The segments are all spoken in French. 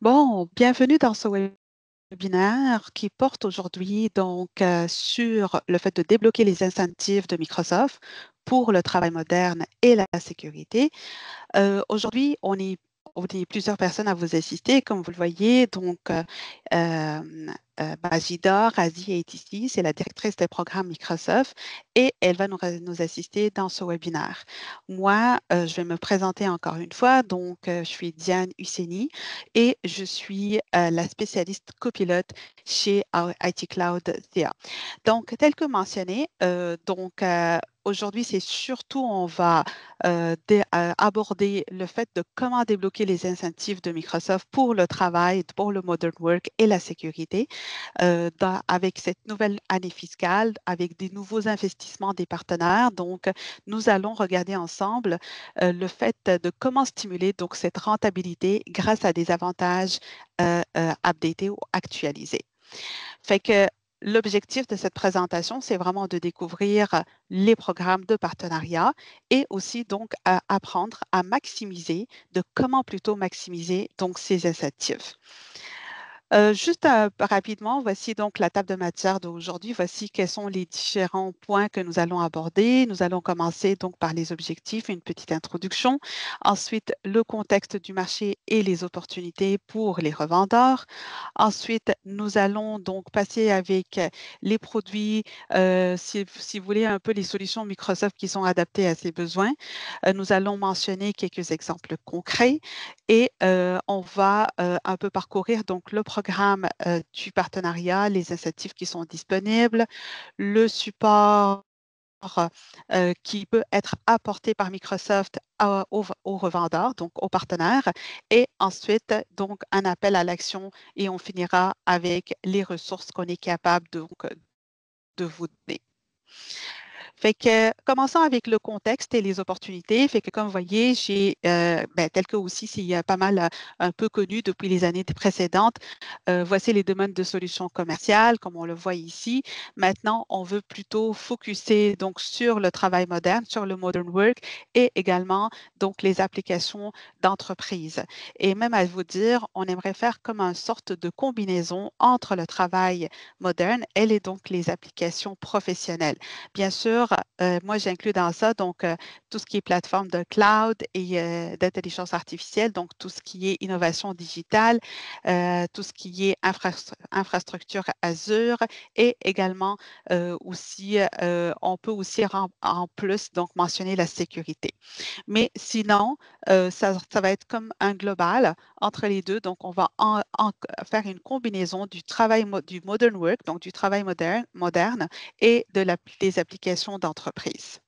Bon, bienvenue dans ce webinaire qui porte aujourd'hui sur le fait de débloquer les incentives de Microsoft pour le travail moderne et la sécurité. Aujourd'hui, on est plusieurs personnes à vous assister, comme vous le voyez. Euh, Majida Razi est ici, c'est la directrice des programmes Microsoft et elle va nous assister dans ce webinaire. Moi, je vais me présenter encore une fois. Je suis Diane Husseini et je suis la spécialiste copilote chez IT Cloud CA. Donc, tel que mentionné, aujourd'hui, c'est surtout, on va aborder le fait de comment débloquer les incentives de Microsoft pour le travail, pour le modern work et la sécurité avec cette nouvelle année fiscale, avec des nouveaux investissements des partenaires. Donc, nous allons regarder ensemble le fait de comment stimuler cette rentabilité grâce à des avantages updatés ou actualisés. Fait que l'objectif de cette présentation, c'est vraiment de découvrir les programmes de partenariat et aussi à apprendre à maximiser, de comment plutôt maximiser ces incentives. Rapidement, voici donc la table de matière d'aujourd'hui. Voici quels sont les différents points que nous allons aborder. Nous allons commencer donc par les objectifs, une petite introduction. Ensuite, le contexte du marché et les opportunités pour les revendeurs. Ensuite, nous allons donc passer avec les produits, si vous voulez, un peu les solutions Microsoft qui sont adaptées à ces besoins. Nous allons mentionner quelques exemples concrets et on va un peu parcourir donc le programme du partenariat, les incentives qui sont disponibles, le support qui peut être apporté par Microsoft aux revendeurs, donc aux partenaires, et ensuite donc un appel à l'action et on finira avec les ressources qu'on est capable de vous donner. Fait que, commençons avec le contexte et les opportunités. Fait que, comme vous voyez, tel que aussi c'est pas mal un peu connu depuis les années précédentes, voici les domaines de solutions commerciales, comme on le voit ici. Maintenant, on veut plutôt focuser donc sur le travail moderne, sur le modern work et également donc les applications d'entreprise. Et même à vous dire, on aimerait faire comme une sorte de combinaison entre le travail moderne et les applications professionnelles. Bien sûr, moi, j'inclus dans ça tout ce qui est plateforme de cloud et d'intelligence artificielle, donc tout ce qui est innovation digitale, tout ce qui est infrastructure Azure et également on peut aussi en plus donc mentionner la sécurité. Mais sinon, ça va être comme un global entre les deux. Donc, on va faire une combinaison du modern work, donc du travail moderne et des applications d'entreprise.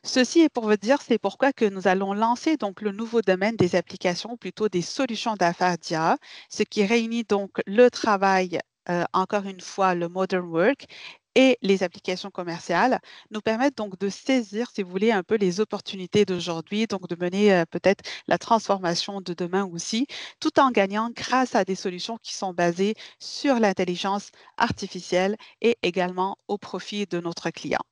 Ceci est pour vous dire, c'est pourquoi que nous allons lancer donc le nouveau domaine des applications, plutôt des solutions d'affaires d'IA, ce qui réunit donc le travail, encore une fois, le modern work et les applications commerciales, nous permettent donc de saisir, si vous voulez, un peu les opportunités d'aujourd'hui, donc de mener peut-être la transformation de demain aussi, tout en gagnant grâce à des solutions qui sont basées sur l'intelligence artificielle et également au profit de notre client.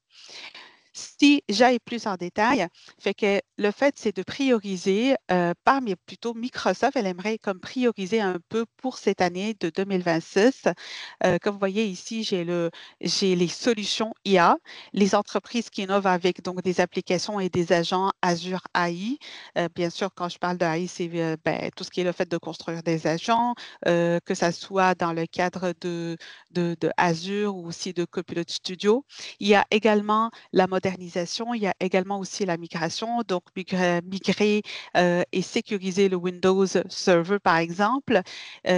Si j'aille plus en détail, fait que le fait, c'est de prioriser, plutôt Microsoft, elle aimerait comme prioriser un peu pour cette année de 2026. Comme vous voyez ici, j'ai les solutions IA, les entreprises qui innovent avec donc des applications et des agents Azure AI. Bien sûr, quand je parle de AI, c'est tout ce qui est le fait de construire des agents, que ça soit dans le cadre de Azure ou aussi de Copilot Studio. Il y a également la modernisation, il y a également aussi la migration, donc migrer et sécuriser le Windows Server, par exemple,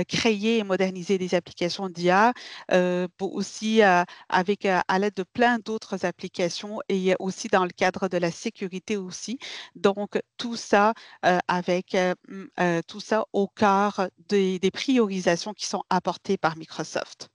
créer et moderniser des applications d'IA, à l'aide de plein d'autres applications et aussi dans le cadre de la sécurité aussi. Donc, tout ça au cœur des priorisations qui sont apportées par Microsoft.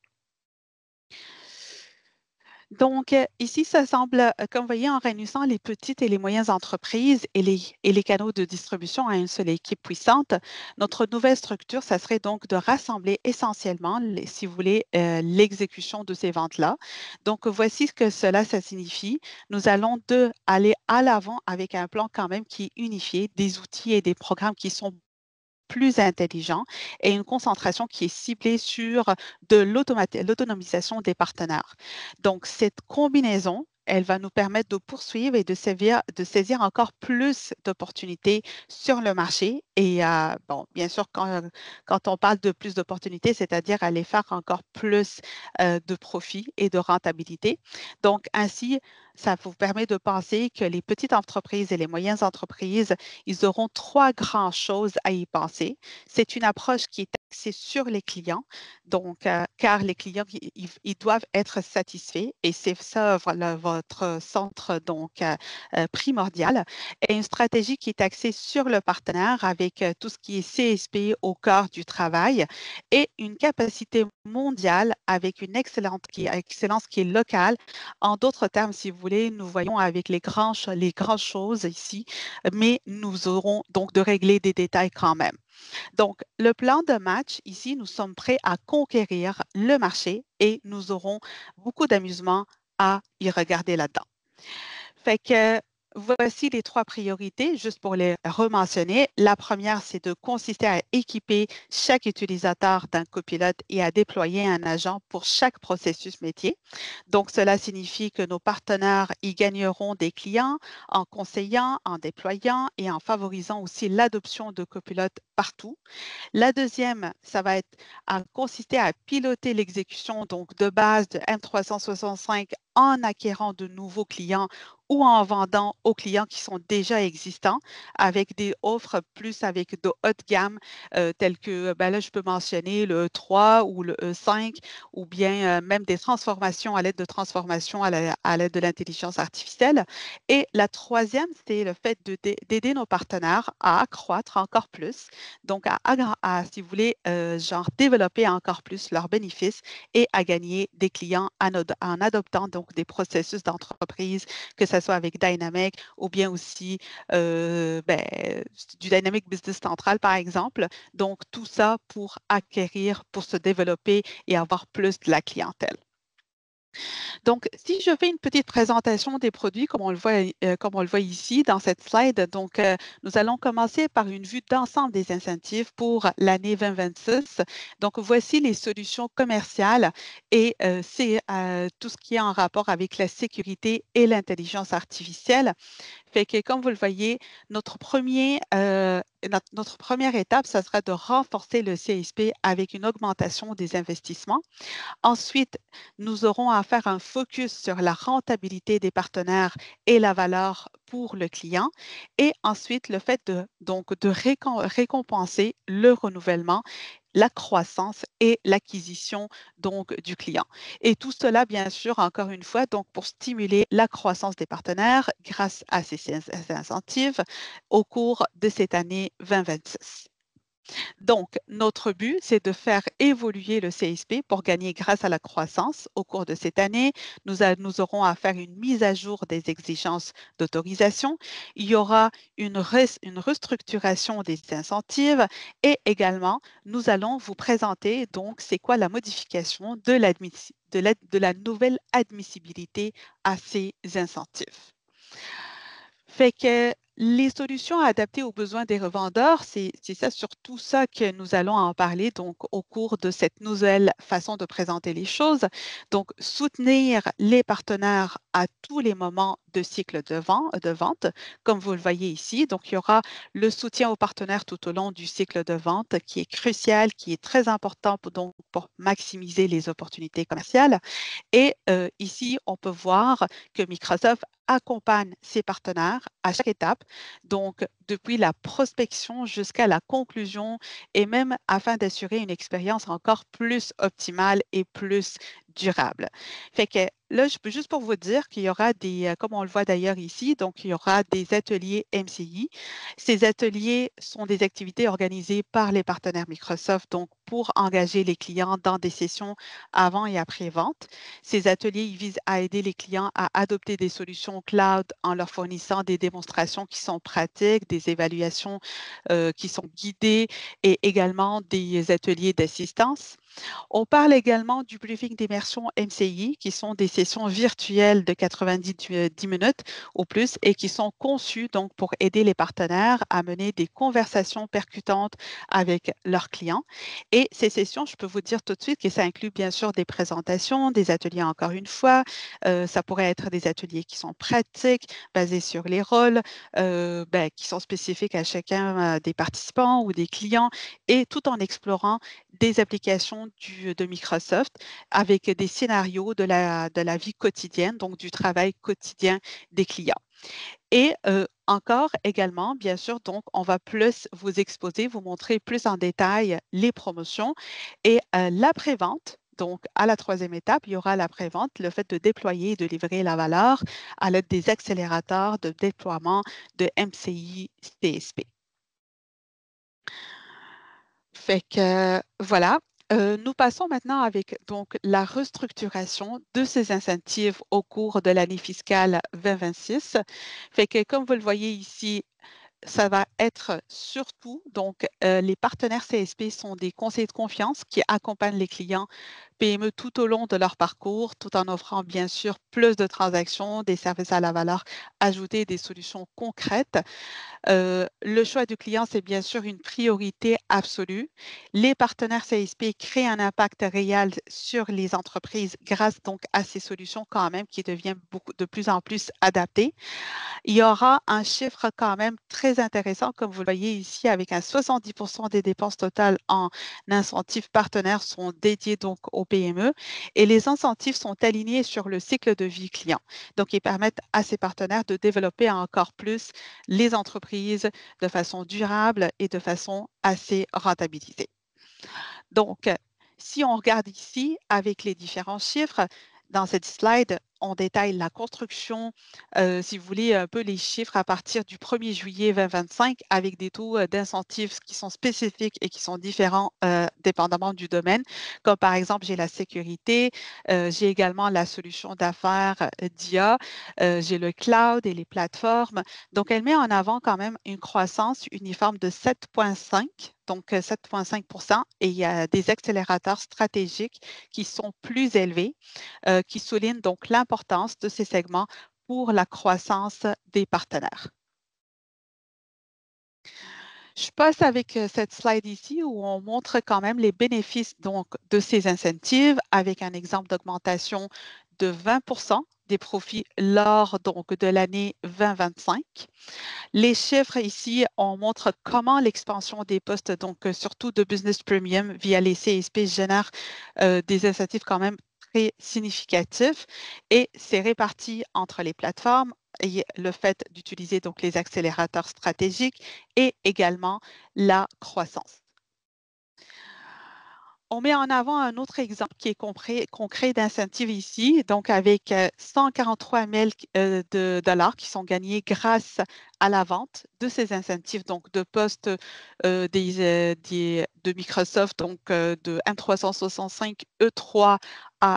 Ici, ça semble, comme vous voyez, en réunissant les petites et les moyennes entreprises et les canaux de distribution à une seule équipe puissante, notre nouvelle structure, ça serait donc de rassembler essentiellement, si vous voulez, l'exécution de ces ventes-là. Donc, voici ce que ça signifie. Nous allons aller à l'avant avec un plan quand même qui est unifié, des outils et des programmes qui sont plus intelligent et une concentration qui est ciblée sur de l'autonomisation des partenaires. Donc, cette combinaison, elle va nous permettre de poursuivre et de saisir encore plus d'opportunités sur le marché. Et bon, bien sûr, quand on parle de plus d'opportunités, c'est-à-dire aller faire encore plus de profit et de rentabilité. Donc, ainsi, ça vous permet de penser que les petites entreprises et les moyennes entreprises, ils auront trois grandes choses à y penser. C'est une approche qui est axée sur les clients, donc, car les clients, ils doivent être satisfaits et c'est ça voilà, votre centre donc primordial. Et une stratégie qui est axée sur le partenaire avec tout ce qui est CSP au cœur du travail et une capacité mondiale avec une excellence qui est locale. En d'autres termes, si vous voulez, nous voyons avec les grandes choses ici, mais nous aurons donc de régler des détails quand même. Donc, le plan de match, ici, nous sommes prêts à conquérir le marché et nous aurons beaucoup d'amusement à y regarder là-dedans. Fait que voici les trois priorités, juste pour les rementionner. La première, c'est de consister à équiper chaque utilisateur d'un copilote et à déployer un agent pour chaque processus métier. Donc, cela signifie que nos partenaires y gagneront des clients en conseillant, en déployant et en favorisant aussi l'adoption de copilotes partout. La deuxième, ça va être à consister à piloter l'exécution donc de base de M365 en acquérant de nouveaux clients ou en vendant aux clients qui sont déjà existants avec des offres plus avec de haute gamme telles que, ben là, je peux mentionner le E3 ou le E5 ou bien même des transformations à l'aide de transformations à l'aide de l'intelligence artificielle. Et la troisième, c'est le fait d'aider nos partenaires à accroître encore plus donc si vous voulez, genre développer encore plus leurs bénéfices et à gagner des clients en adoptant donc des processus d'entreprise, que ce soit avec Dynamic ou bien aussi ben, du Dynamic Business Central, par exemple. Donc, tout ça pour acquérir, pour se développer et avoir plus de la clientèle. Donc, si je fais une petite présentation des produits, comme on le voit ici dans cette slide, donc, nous allons commencer par une vue d'ensemble des incentives pour l'année 2026. Donc, voici les solutions commerciales et c'est tout ce qui est en rapport avec la sécurité et l'intelligence artificielle. Fait que, comme vous le voyez, notre première étape, ça sera de renforcer le CSP avec une augmentation des investissements. Ensuite, nous aurons à faire un focus sur la rentabilité des partenaires et la valeur pour le client. Et ensuite, le fait de récompenser le renouvellement, la croissance et l'acquisition donc du client. Et tout cela, bien sûr, encore une fois, donc pour stimuler la croissance des partenaires grâce à ces incentives au cours de cette année 2026. Donc, notre but, c'est de faire évoluer le CSP pour gagner grâce à la croissance. Au cours de cette année, nous aurons à faire une mise à jour des exigences d'autorisation. Il y aura une restructuration des incentives et également, nous allons vous présenter donc c'est quoi la modification de la nouvelle admissibilité à ces incentives. Fait que les solutions adaptées aux besoins des revendeurs, c'est ça surtout ça que nous allons en parler donc au cours de cette nouvelle façon de présenter les choses. Donc, soutenir les partenaires à tous les moments de cycle de vente, comme vous le voyez ici. Donc, il y aura le soutien aux partenaires tout au long du cycle de vente qui est crucial, qui est très important pour maximiser les opportunités commerciales. Et ici, on peut voir que Microsoft accompagne ses partenaires à chaque étape, donc depuis la prospection jusqu'à la conclusion et même afin d'assurer une expérience encore plus optimale et plus durable. Fait que là, je peux juste pour vous dire qu'il y aura comme on le voit d'ailleurs ici, donc il y aura des ateliers MCI. Ces ateliers sont des activités organisées par les partenaires Microsoft, donc pour engager les clients dans des sessions avant et après vente. Ces ateliers ils visent à aider les clients à adopter des solutions cloud en leur fournissant des démonstrations qui sont pratiques, des évaluations qui sont guidées et également des ateliers d'assistance. On parle également du briefing d'immersion MCI, qui sont des sessions virtuelles de 90 10 minutes ou plus et qui sont conçues donc pour aider les partenaires à mener des conversations percutantes avec leurs clients. Et ces sessions, je peux vous dire tout de suite que ça inclut bien sûr des présentations, des ateliers encore une fois. Ça pourrait être des ateliers qui sont pratiques, basés sur les rôles, qui sont spécifiques à chacun des participants ou des clients, et tout en explorant des applications de Microsoft avec des scénarios de la vie quotidienne, donc du travail quotidien des clients. Et encore également, bien sûr, donc on va plus vous exposer, vous montrer plus en détail les promotions et l'après-vente. Donc, à la troisième étape, il y aura l'après-vente, le fait de déployer et de livrer la valeur à l'aide des accélérateurs de déploiement de MCI CSP. Fait que voilà. Nous passons maintenant avec donc la restructuration de ces incentives au cours de l'année fiscale 2026. Fait que comme vous le voyez ici, ça va être surtout, donc, les partenaires CSP sont des conseillers de confiance qui accompagnent les clients PME tout au long de leur parcours, tout en offrant bien sûr plus de transactions, des services à la valeur ajoutée, des solutions concrètes. Le choix du client, c'est bien sûr une priorité absolue. Les partenaires CSP créent un impact réel sur les entreprises grâce donc à ces solutions quand même qui deviennent de plus en plus adaptées. Il y aura un chiffre quand même très intéressant, comme vous le voyez ici, avec un 70% des dépenses totales en incentives partenaires sont dédiés donc aux PME et les incentives sont alignés sur le cycle de vie client. Donc, ils permettent à ces partenaires de développer encore plus les entreprises de façon durable et de façon assez rentabilisée. Donc, si on regarde ici avec les différents chiffres, dans cette slide, on détaille la construction, si vous voulez, un peu les chiffres à partir du 1er juillet 2025 avec des taux d'incentives qui sont spécifiques et qui sont différents dépendamment du domaine. Comme par exemple, j'ai la sécurité, j'ai également la solution d'affaires d'IA, j'ai le cloud et les plateformes. Donc, elle met en avant quand même une croissance uniforme de 7,5, donc 7,5 et il y a des accélérateurs stratégiques qui sont plus élevés, qui soulignent donc l'importance de ces segments pour la croissance des partenaires. Je passe avec cette slide ici où on montre quand même les bénéfices donc, de ces incentives avec un exemple d'augmentation de 20 des profits lors donc, de l'année 2025. Les chiffres ici, on montre comment l'expansion des postes, donc surtout de Business Premium via les CSP, génère des incentives quand même très significatifs et c'est réparti entre les plateformes et le fait d'utiliser donc les accélérateurs stratégiques et également la croissance. On met en avant un autre exemple qui est concret d'incentive ici, donc avec 143 000 de dollars qui sont gagnés grâce à la vente de ces incentives, donc de postes de Microsoft, donc de M365 E3 à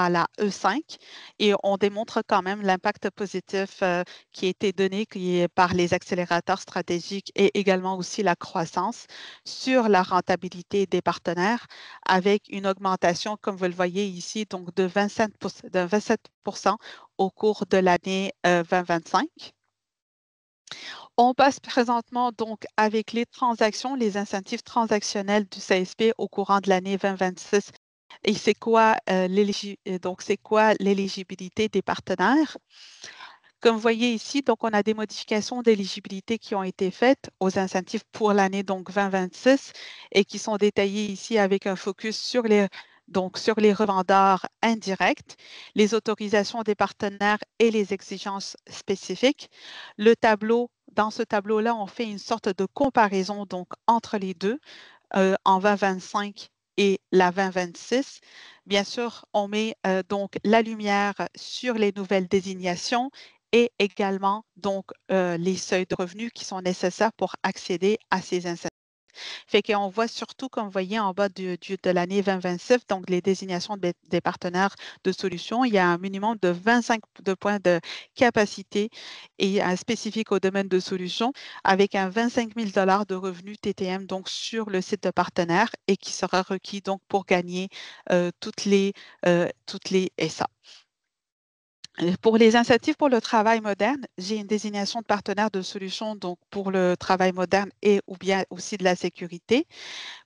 la E5. Et on démontre quand même l'impact positif qui a été donné par les accélérateurs stratégiques et également aussi la croissance sur la rentabilité des partenaires avec une augmentation, comme vous le voyez ici, donc de 27% au cours de l'année 2025. On passe présentement donc avec les transactions, les incentives transactionnels du CSP au courant de l'année 2026. Et c'est quoi c'est quoi l'éligibilité des partenaires? Comme vous voyez ici, donc on a des modifications d'éligibilité qui ont été faites aux incentives pour l'année donc 2026 et qui sont détaillées ici avec un focus sur les revendeurs indirects, les autorisations des partenaires et les exigences spécifiques. Dans ce tableau-là, on fait une sorte de comparaison donc entre les deux en 2025 et la 2026. Bien sûr, on met donc la lumière sur les nouvelles désignations et également donc les seuils de revenus qui sont nécessaires pour accéder à ces incentives. Fait qu'on voit surtout, comme vous voyez en bas de l'année 2026, donc les désignations des partenaires de solutions, il y a un minimum de 25 de points de capacité et un spécifique au domaine de solutions avec un 25 000 de revenus TTM donc sur le site de partenaire et qui sera requis donc pour gagner toutes les SA. Pour les incentives pour le travail moderne, j'ai une désignation de partenaire de solutions donc pour le travail moderne et ou bien aussi de la sécurité.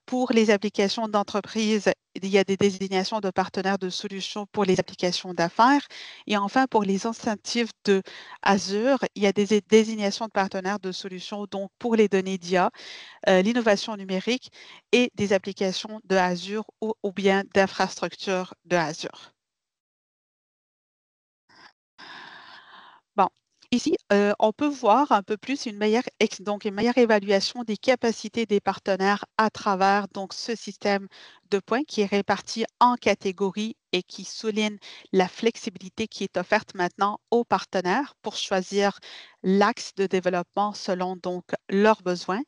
Pour les applications d'entreprise, il y a des désignations de partenaires de solutions pour les applications d'affaires. Et enfin, pour les incentives de Azure, il y a des désignations de partenaires de solutions donc pour les données d'IA, l'innovation numérique et des applications de Azure ou bien d'infrastructures de Azure. Bon, ici, on peut voir un peu plus donc une meilleure évaluation des capacités des partenaires à travers donc ce système de points qui est réparti en catégories et qui souligne la flexibilité qui est offerte maintenant aux partenaires pour choisir l'axe de développement selon donc leurs besoins,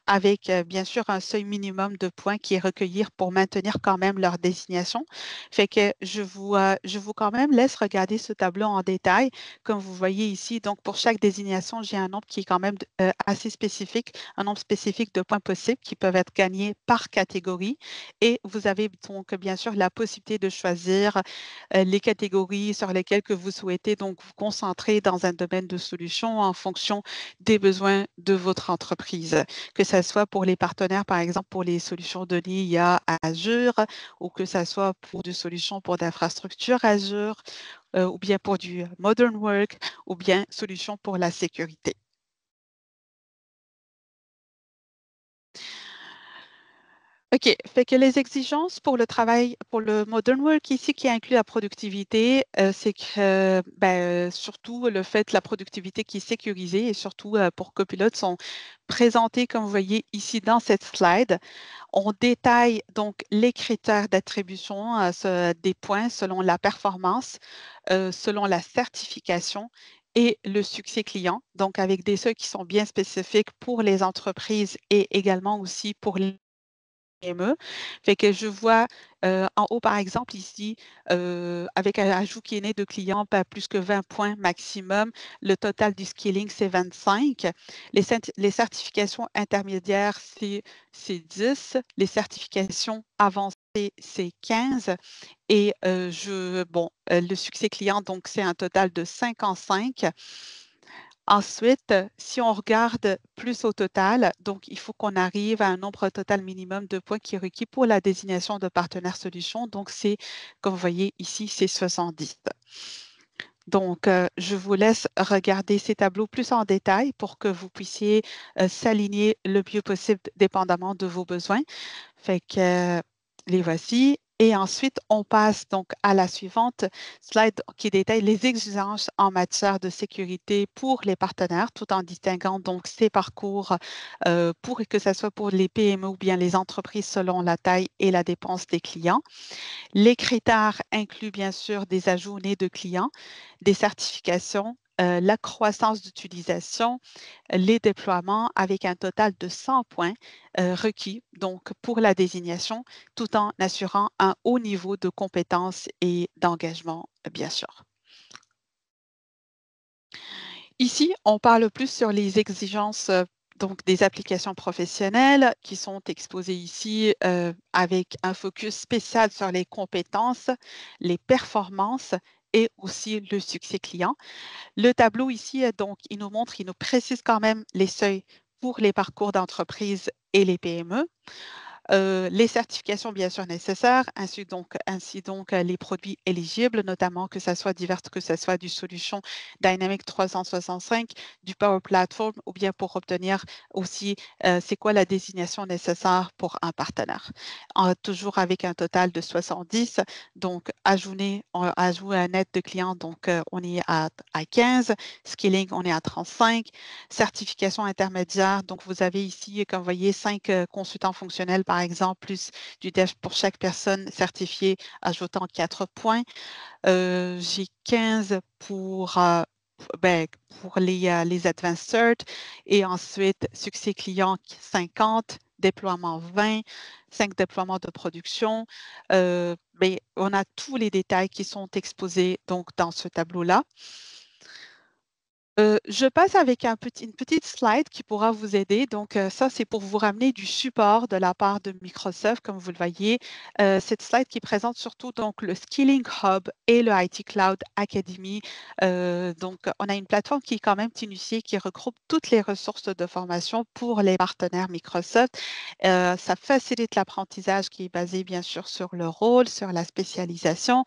avec bien sûr un seuil minimum de points qui est recueilli pour maintenir quand même leur désignation. Fait que je vous quand même laisse regarder ce tableau en détail comme vous voyez ici, donc pour chaque désignation, j'ai un nombre qui est quand même assez spécifique, un nombre spécifique de points possibles qui peuvent être gagnés par catégorie. Et vous avez donc bien sûr la possibilité de choisir les catégories sur lesquelles que vous souhaitez donc vous concentrer dans un domaine de solution en fonction des besoins de votre entreprise, que ce soit pour les partenaires, par exemple pour les solutions de l'IA à Azure, ou que ce soit pour des solutions pour d'infrastructures Azure, ou bien pour du modern work, ou bien solution pour la sécurité. OK, fait que les exigences pour le travail, pour le modern work ici qui inclut la productivité, c'est que, ben, surtout le fait la productivité qui est sécurisée et surtout, pour Copilot sont présentées comme vous voyez ici dans cette slide. On détaille donc les critères d'attribution, des points selon la performance, selon la certification et le succès client, donc avec des seuils qui sont bien spécifiques pour les entreprises et également aussi pour les PME. Fait que je vois, en haut, par exemple, ici, avec un ajout qui est né de clients, pas plus que 20 points maximum. Le total du scaling, c'est 25. Les certifications intermédiaires, c'est 10. Les certifications avancées, c'est 15. Et le succès client, donc, c'est un total de 55. Ensuite, si on regarde plus au total, donc il faut qu'on arrive à un nombre total minimum de points qui est requis pour la désignation de partenaire solution. Donc, c'est, comme vous voyez ici, c'est 70. Donc, je vous laisse regarder ces tableaux plus en détail pour que vous puissiez s'aligner le mieux possible dépendamment de vos besoins. Fait que les voici. Et ensuite, on passe donc à la suivante slide qui détaille les exigences en matière de sécurité pour les partenaires, tout en distinguant donc ces parcours pour que ce soit pour les PME ou bien les entreprises selon la taille et la dépense des clients. Les critères incluent bien sûr des ajouts nés de clients, des certifications, la croissance d'utilisation, les déploiements avec un total de 100 points requis donc pour la désignation, tout en assurant un haut niveau de compétences et d'engagement, bien sûr. Ici, on parle plus sur les exigences donc des applications professionnelles qui sont exposées ici avec un focus spécial sur les compétences, les performances et aussi le succès client. Le tableau ici, donc, il nous montre, il nous précise quand même les seuils pour les parcours d'entreprise et les PME. Les certifications bien sûr nécessaires, ainsi donc les produits éligibles, notamment que ça soit divers, que ce soit du solution Dynamics 365, du Power Platform ou bien pour obtenir aussi c'est quoi la désignation nécessaire pour un partenaire. Toujours avec un total de 70, donc ajout un net de clients, donc on est à 15, skilling, on est à 35, certification intermédiaire, donc vous avez ici, comme vous voyez, 5 consultants fonctionnels, par exemple, plus du dev pour chaque personne certifiée, ajoutant 4 points. J'ai 15 ben, pour les Advanced Cert et ensuite succès client 50, déploiement 20, 5 déploiements de production. Mais on a tous les détails qui sont exposés donc dans ce tableau-là. Je passe avec une petite slide qui pourra vous aider. Donc, ça, c'est pour vous ramener du support de la part de Microsoft, comme vous le voyez. Cette slide qui présente surtout donc, le Skilling Hub et le IT Cloud Academy. Donc, on a une plateforme qui est quand même initiée, qui regroupe toutes les ressources de formation pour les partenaires Microsoft. Ça facilite l'apprentissage qui est basé, bien sûr, sur le rôle, sur la spécialisation,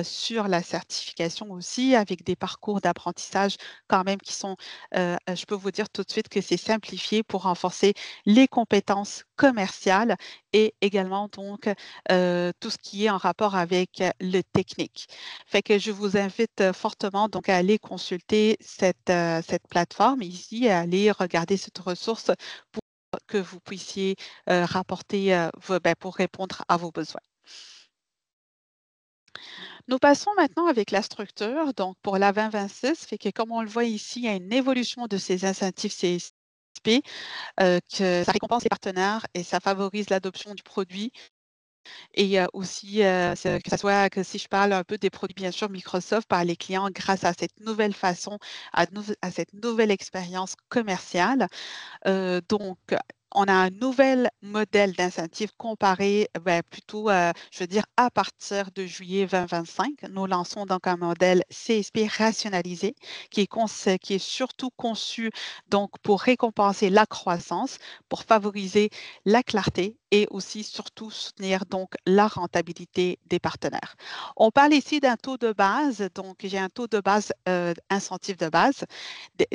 sur la certification aussi, avec des parcours d'apprentissage quand même qui sont, je peux vous dire tout de suite que c'est simplifié pour renforcer les compétences commerciales et également donc tout ce qui est en rapport avec le technique. Fait que je vous invite fortement donc à aller consulter cette plateforme ici, à aller regarder cette ressource pour que vous puissiez rapporter pour répondre à vos besoins. Nous passons maintenant avec la structure. Donc, pour la 2026, fait que comme on le voit ici, il y a une évolution de ces incentives CSP, que ça récompense les partenaires et ça favorise l'adoption du produit. Et il y a aussi, que ça soit que si je parle un peu des produits, bien sûr, Microsoft par les clients grâce à cette nouvelle façon, à cette nouvelle expérience commerciale. Donc, on a un nouvel modèle d'incentive comparé, plutôt, je veux dire, à partir de juillet 2025. Nous lançons donc un modèle CSP rationalisé qui est surtout conçu donc pour récompenser la croissance, pour favoriser la clarté et aussi surtout soutenir donc la rentabilité des partenaires. On parle ici d'un taux de base, donc j'ai un taux de base, incentive de base,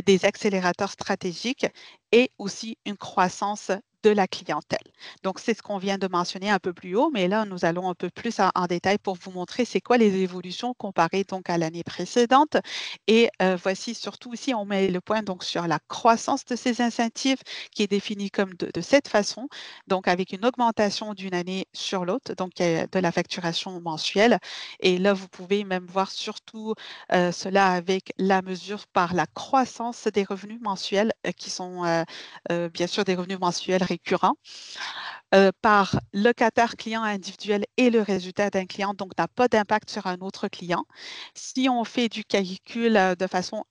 des accélérateurs stratégiques et aussi une croissance de la clientèle. Donc, c'est ce qu'on vient de mentionner un peu plus haut, mais là, nous allons un peu plus en détail pour vous montrer c'est quoi les évolutions comparées donc à l'année précédente. Et voici surtout ici, on met le point donc sur la croissance de ces incentives qui est définie comme de cette façon, donc avec une augmentation d'une année sur l'autre, donc de la facturation mensuelle. Et là, vous pouvez même voir surtout cela avec la mesure par la croissance des revenus mensuels qui sont bien sûr des revenus mensuels récurrents par locataire client individuel et le résultat d'un client, donc n'a pas d'impact sur un autre client. Si on fait du calcul de façon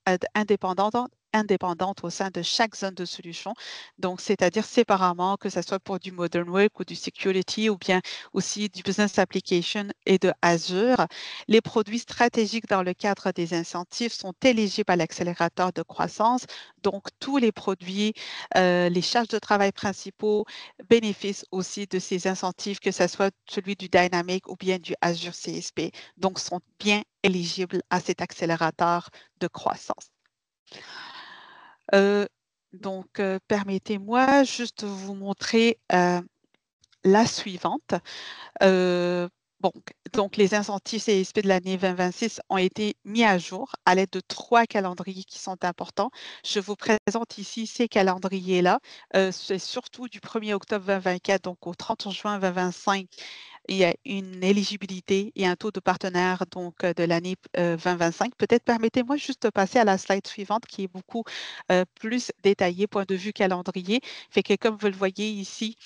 indépendante au sein de chaque zone de solution, donc c'est-à-dire séparément, que ce soit pour du Modern Work ou du Security ou bien aussi du Business Application et de Azure, les produits stratégiques dans le cadre des incentives sont éligibles à l'accélérateur de croissance. Donc, tous les produits, les charges de travail principaux, bénéficient aussi de ces incentives, que ce soit celui du Dynamic ou bien du Azure CSP, donc sont bien éligibles à cet accélérateur de croissance. Euh, donc, permettez-moi juste de vous montrer la suivante. Euh, bon, donc, les incentives CSP de l'année 2026 ont été mis à jour à l'aide de 3 calendriers qui sont importants. Je vous présente ici ces calendriers-là. C'est surtout du 1er octobre 2024 donc au 30 juin 2025. Il y a une éligibilité et un taux de partenaire donc de l'année 2025. Peut-être permettez-moi juste de passer à la slide suivante qui est beaucoup plus détaillée, point de vue calendrier. Fait que comme vous le voyez ici,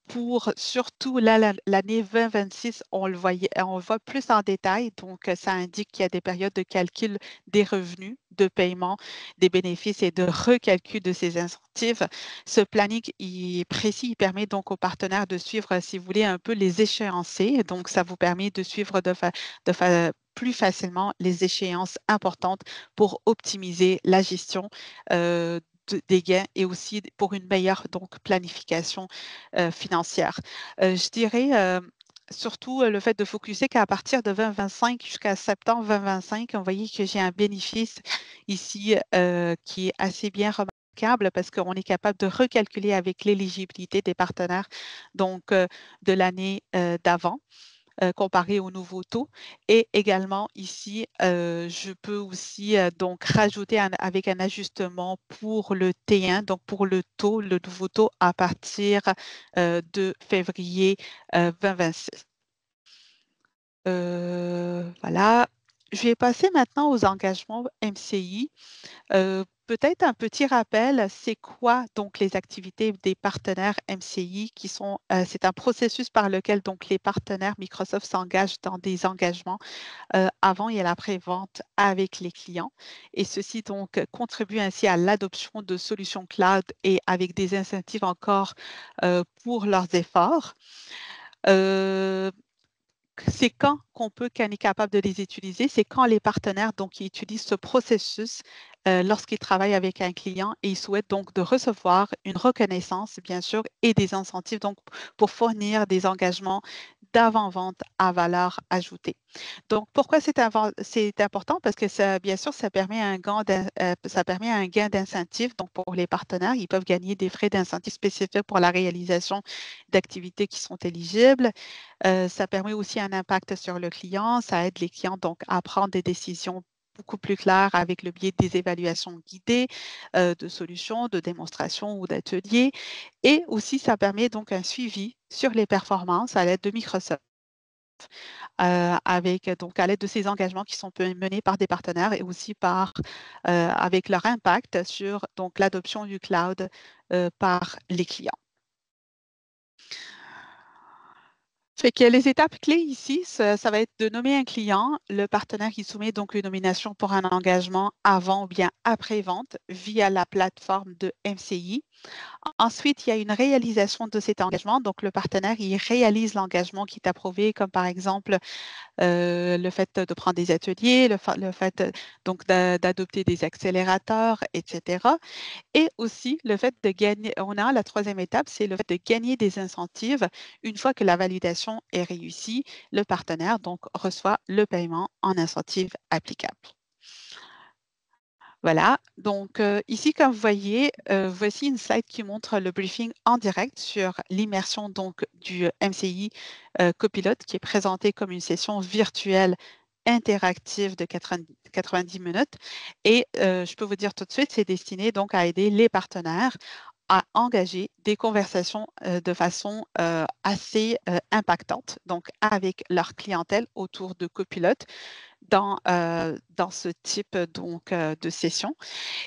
pour surtout l'année 2026, on le voit plus en détail. Donc, ça indique qu'il y a des périodes de calcul des revenus, de paiement, des bénéfices et de recalcul de ces incentives. Ce planning est précis, il permet donc aux partenaires de suivre, si vous voulez, un peu les échéanciers. Donc, ça vous permet de suivre plus facilement les échéances importantes pour optimiser la gestion des gains et aussi pour une meilleure donc, planification financière. Je dirais surtout le fait de focuser qu'à partir de 2025 jusqu'à septembre 2025, on voyez que j'ai un bénéfice ici qui est assez bien remarquable parce qu'on est capable de recalculer avec l'éligibilité des partenaires donc de l'année d'avant comparé au nouveau taux. Et également ici, je peux aussi donc rajouter avec un ajustement pour le T1, donc pour le taux, le nouveau taux à partir de février 2026. Voilà. Je vais passer maintenant aux engagements MCI. peut-être un petit rappel, c'est quoi donc les activités des partenaires MCI qui sont, c'est un processus par lequel donc les partenaires Microsoft s'engagent dans des engagements avant et l'après-vente avec les clients. Et ceci donc contribue ainsi à l'adoption de solutions cloud et avec des incentives encore pour leurs efforts. Euh, c'est quand qu'on est capable de les utiliser, c'est quand les partenaires donc ils utilisent ce processus lorsqu'ils travaillent avec un client et ils souhaitent donc de recevoir une reconnaissance, bien sûr, et des incentives donc pour fournir des engagements d'avant-vente à valeur ajoutée. Donc, pourquoi c'est important? Parce que ça, bien sûr, ça permet un gain d'incentive. Donc, pour les partenaires, ils peuvent gagner des frais d'incentive spécifiques pour la réalisation d'activités qui sont éligibles. Ça permet aussi un impact sur le client. Ça aide les clients donc à prendre des décisions beaucoup plus claires avec le biais des évaluations guidées, de solutions, de démonstrations ou d'ateliers. Et aussi, ça permet donc un suivi sur les performances à l'aide de Microsoft avec donc à l'aide de ces engagements qui sont menés par des partenaires et aussi avec leur impact sur donc l'adoption du cloud par les clients. Fait que les étapes clés ici, ça va être de nommer un client, le partenaire qui soumet donc une nomination pour un engagement avant ou bien après vente via la plateforme de MCI. Ensuite, il y a une réalisation de cet engagement. Donc, le partenaire, il réalise l'engagement qui est approuvé, comme par exemple le fait de prendre des ateliers, le fait donc d'adopter des accélérateurs, etc. Et aussi le fait de gagner, on a la troisième étape, c'est le fait de gagner des incentives. Une fois que la validation est réussie, le partenaire donc reçoit le paiement en incentives applicables. Voilà, donc ici, comme vous voyez, voici une slide qui montre le briefing en direct sur l'immersion donc du MCI Copilot qui est présenté comme une session virtuelle interactive de 90 minutes. Et je peux vous dire tout de suite, c'est destiné donc à aider les partenaires à engager des conversations de façon assez impactante, donc avec leur clientèle autour de Copilot dans ce type donc de session.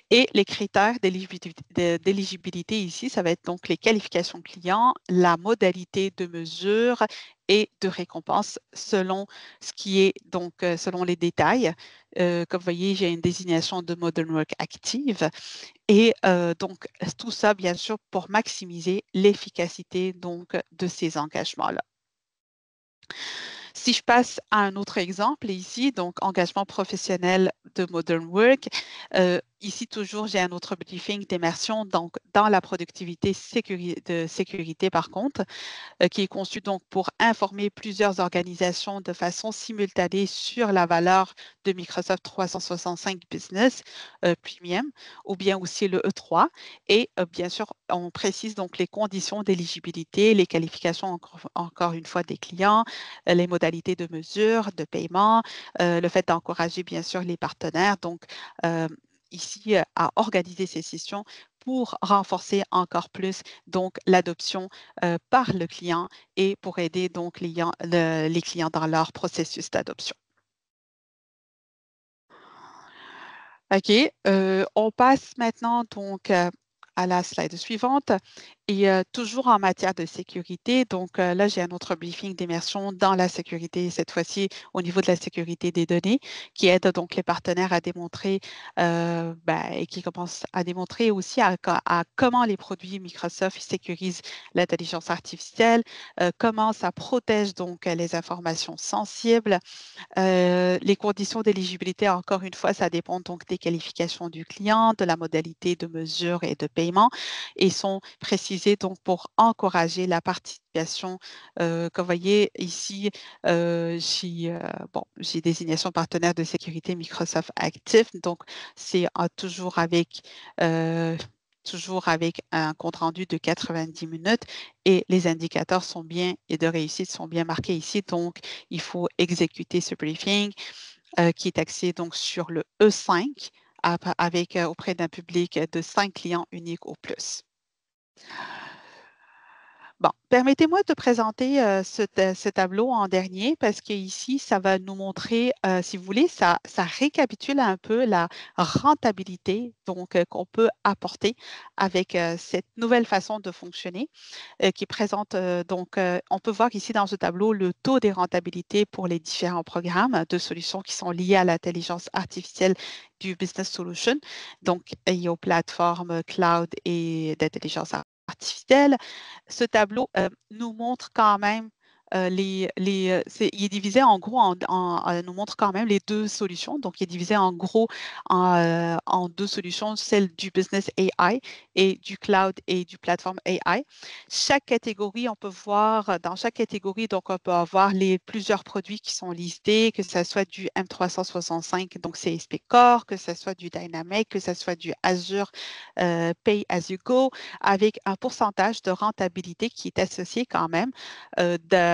Et les critères d'éligibilité ici, ça va être donc les qualifications clients, la modalité de mesure et de récompense selon ce qui est donc selon les détails. Comme vous voyez, j'ai une désignation de Modern Work active et donc tout ça, bien sûr, pour maximiser l'efficacité donc de ces engagements-là. Si je passe à un autre exemple ici, donc engagement professionnel de Modern Work, ici toujours j'ai un autre briefing d'immersion donc dans la productivité de sécurité par contre, qui est conçu donc pour informer plusieurs organisations de façon simultanée sur la valeur de Microsoft 365 Business Premium ou bien aussi le E3. Et bien sûr, on précise donc les conditions d'éligibilité, les qualifications encore une fois des clients, les modalités de mesure, de paiement, le fait d'encourager bien sûr les partenaires. Donc, ici, à organiser ces sessions pour renforcer encore plus donc l'adoption par le client et pour aider donc les clients dans leur processus d'adoption. OK, on passe maintenant donc à la slide suivante et toujours en matière de sécurité. Donc là, j'ai un autre briefing d'immersion dans la sécurité, cette fois-ci au niveau de la sécurité des données, qui aide donc les partenaires à démontrer et qui commence à démontrer aussi à comment les produits Microsoft sécurisent l'intelligence artificielle, comment ça protège donc les informations sensibles. Les conditions d'éligibilité, encore une fois, ça dépend donc des qualifications du client, de la modalité de mesure et de paiement et sont précisées donc pour encourager la participation. Comme vous voyez ici, j'ai désignation partenaire de sécurité Microsoft Active. Donc, c'est euh, toujours avec un compte-rendu de 90 minutes et les indicateurs sont bien et de réussite sont bien marqués ici. Donc, il faut exécuter ce briefing qui est axé donc sur le E5 auprès d'un public de 5 clients uniques au plus. Bon, Permettez-moi de présenter ce tableau en dernier parce qu'ici, ça va nous montrer, si vous voulez, ça récapitule un peu la rentabilité donc qu'on peut apporter avec cette nouvelle façon de fonctionner qui présente on peut voir ici dans ce tableau le taux des rentabilités pour les différents programmes de solutions qui sont liées à l'intelligence artificielle du Business Solution, donc et aux plateformes cloud et d'intelligence artificielle. Ce tableau nous montre quand même il est divisé en gros nous montre quand même les deux solutions. Donc, il est divisé en gros en deux solutions, celle du business AI et du cloud et du plateforme AI. Chaque catégorie, on peut voir dans chaque catégorie, donc on peut avoir les plusieurs produits qui sont listés, que ce soit du M365, donc CSP Core, que ce soit du Dynamics, que ce soit du Azure Pay as you go, avec un pourcentage de rentabilité qui est associé quand même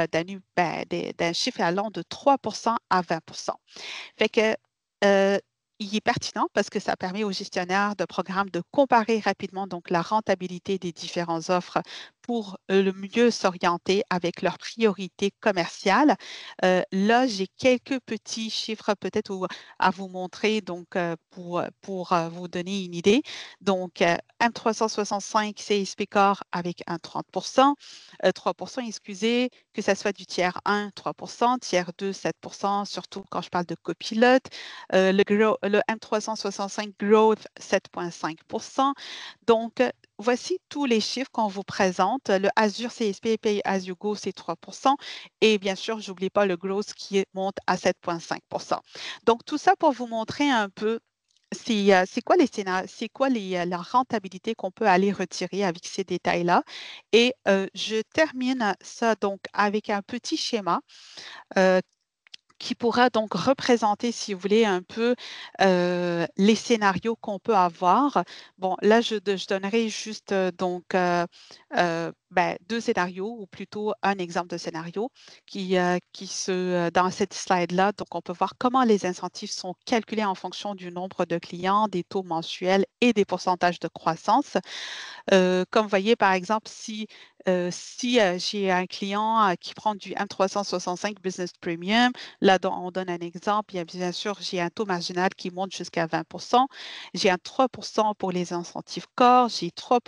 d'un chiffre allant de 3 à 20. Fait que euh, il est pertinent parce que ça permet aux gestionnaires de programmes de comparer rapidement donc la rentabilité des différentes offres pour le mieux s'orienter avec leurs priorités commerciales. Là, j'ai quelques petits chiffres peut-être à vous montrer donc pour vous donner une idée. Donc, M365 CSP Core avec un 30 3 excusez, que ce soit du tiers 1, 3 tiers 2, 7 surtout quand je parle de copilote. Le M365 Growth, 7,5 Donc, voici tous les chiffres qu'on vous présente. Le Azure CSP Pay As You Go, c'est 3 et bien sûr, j'oublie pas le Growth qui monte à 7,5 Donc, tout ça pour vous montrer un peu c'est quoi les scénarios, c'est quoi la rentabilité qu'on peut aller retirer avec ces détails-là. Et je termine ça donc avec un petit schéma euh, qui pourra donc représenter, si vous voulez, un peu les scénarios qu'on peut avoir. Bon, là, je donnerai juste deux scénarios, ou plutôt un exemple de scénario dans cette slide-là. Donc, on peut voir comment les incentives sont calculés en fonction du nombre de clients, des taux mensuels et des pourcentages de croissance. Comme vous voyez, par exemple, si j'ai un client qui prend du M365 Business Premium, là, on donne un exemple, bien sûr, j'ai un taux marginal qui monte jusqu'à 20 j'ai un 3 pour les incentives corps, j'ai 3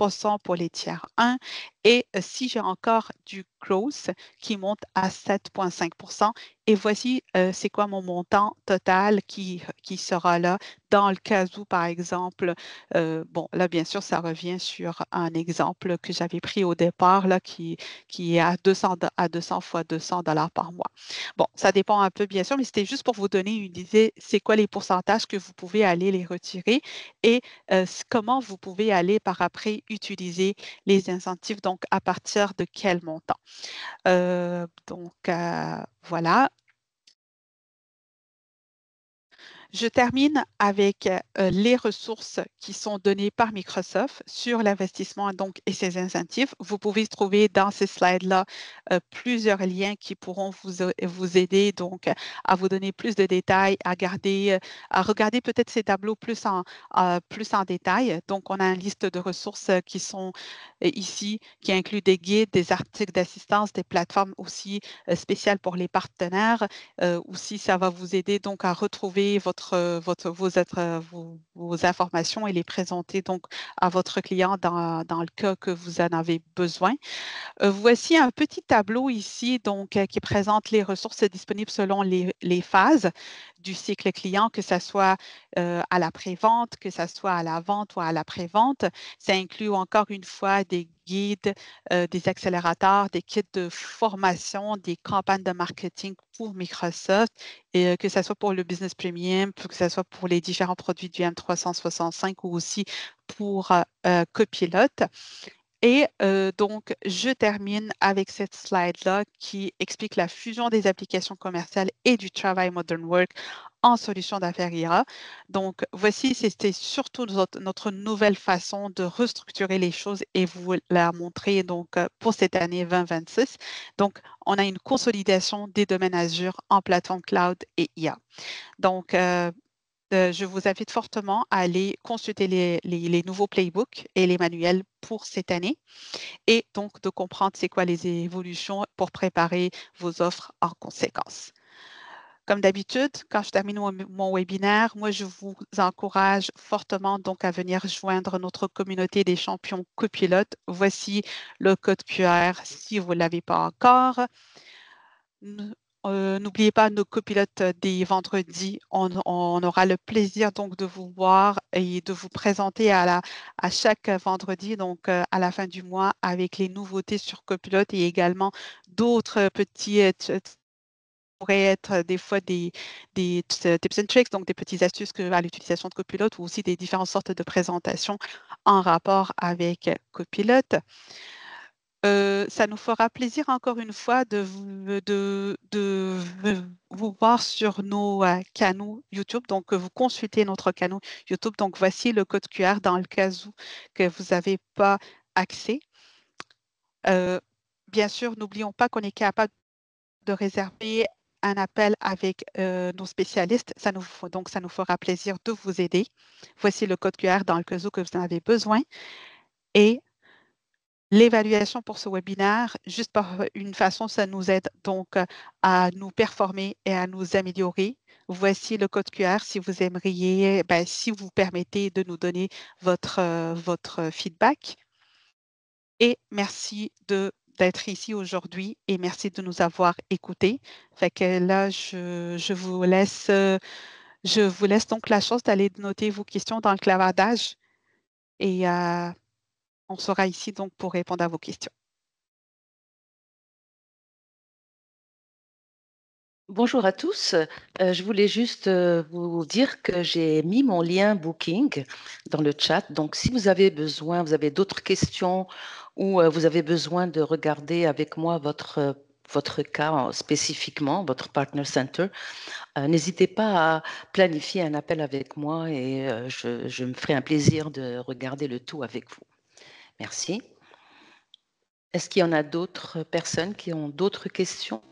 pour les tiers 1 et si j'ai encore du growth qui monte à 7,5 et voici c'est quoi mon montant total qui sera là dans le cas où, par exemple, bon, là, bien sûr, ça revient sur un exemple que j'avais pris au départ, là, qui est à 200 fois 200 dollars par mois. Bon, ça dépend un peu, bien sûr, mais c'était juste pour vous donner une idée, c'est quoi les pourcentages que vous pouvez aller les retirer et comment vous pouvez aller par après utiliser les incentives, donc à partir de quel montant. Voilà. Je termine avec les ressources qui sont données par Microsoft sur l'investissement donc, et ses incentives. Vous pouvez trouver dans ces slides-là plusieurs liens qui pourront vous aider donc à vous donner plus de détails, à regarder peut-être ces tableaux plus en détail. Donc, on a une liste de ressources qui sont ici, qui inclut des guides, des articles d'assistance, des plateformes aussi spéciales pour les partenaires. Aussi, ça va vous aider donc à retrouver vos informations et les présenter donc à votre client dans le cas que vous en avez besoin. Voici un petit tableau ici donc, qui présente les ressources disponibles selon les phases du cycle client, que ce soit à la pré-vente, que ce soit à la vente ou à la pré-vente. Ça inclut encore une fois des guides, des accélérateurs, des kits de formation, des campagnes de marketing pour Microsoft, et que ce soit pour le Business Premium, que ce soit pour les différents produits du M365 ou aussi pour Copilot. Et donc, je termine avec cette slide-là qui explique la fusion des applications commerciales et du travail Modern Work en solution d'affaires IA. Donc, voici, c'était surtout notre nouvelle façon de restructurer les choses et vous la montrer donc, pour cette année 2026. Donc, on a une consolidation des domaines Azure en plateforme cloud et IA. Donc, Je vous invite fortement à aller consulter les nouveaux playbooks et les manuels pour cette année et donc de comprendre c'est quoi les évolutions pour préparer vos offres en conséquence. Comme d'habitude, quand je termine mon webinaire, moi, je vous encourage fortement donc à venir joindre notre communauté des champions copilotes. Voici le code QR si vous ne l'avez pas encore. N- N'oubliez pas nos copilotes des vendredis. On aura le plaisir donc de vous voir et de vous présenter à chaque vendredi, donc à la fin du mois, avec les nouveautés sur Copilote et également d'autres petits pourraient être des fois des tips and tricks, donc des petites astuces à l'utilisation de Copilote ou aussi des différentes sortes de présentations en rapport avec Copilote. Ça nous fera plaisir encore une fois de vous voir sur nos canaux YouTube. Donc, vous consultez notre canal YouTube. Donc, voici le code QR dans le cas où que vous n'avez pas accès. Euh, Bien sûr, n'oublions pas qu'on est capable de réserver un appel avec nos spécialistes. Donc, ça nous fera plaisir de vous aider. Voici le code QR dans le cas où que vous en avez besoin. Et l'évaluation pour ce webinaire, juste par une façon, ça nous aide donc à nous performer et à nous améliorer. Voici le code QR si vous aimeriez, si vous permettez de nous donner votre feedback. Et merci d'être ici aujourd'hui et merci de nous avoir écoutés. Fait que là, je vous laisse donc la chance d'aller noter vos questions dans le clavardage et on sera ici donc pour répondre à vos questions. Bonjour à tous. Je voulais juste vous dire que j'ai mis mon lien Booking dans le chat. Donc, si vous avez besoin, vous avez d'autres questions ou vous avez besoin de regarder avec moi votre cas spécifiquement, votre Partner Center, n'hésitez pas à planifier un appel avec moi et je me ferai un plaisir de regarder le tout avec vous. Merci. Est-ce qu'il y en a d'autres personnes qui ont d'autres questions?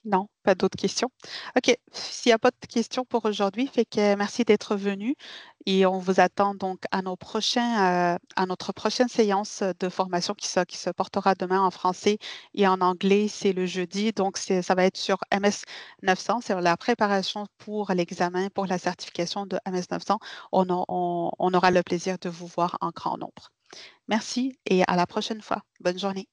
Non, pas d'autres questions. OK, s'il n'y a pas de questions pour aujourd'hui, fait que merci d'être venu et on vous attend donc à notre prochaine séance de formation qui se portera demain en français et en anglais, c'est le jeudi. Donc, ça va être sur MS 900, c'est la préparation pour l'examen pour la certification de MS 900. On aura le plaisir de vous voir en grand nombre. Merci et à la prochaine fois. Bonne journée.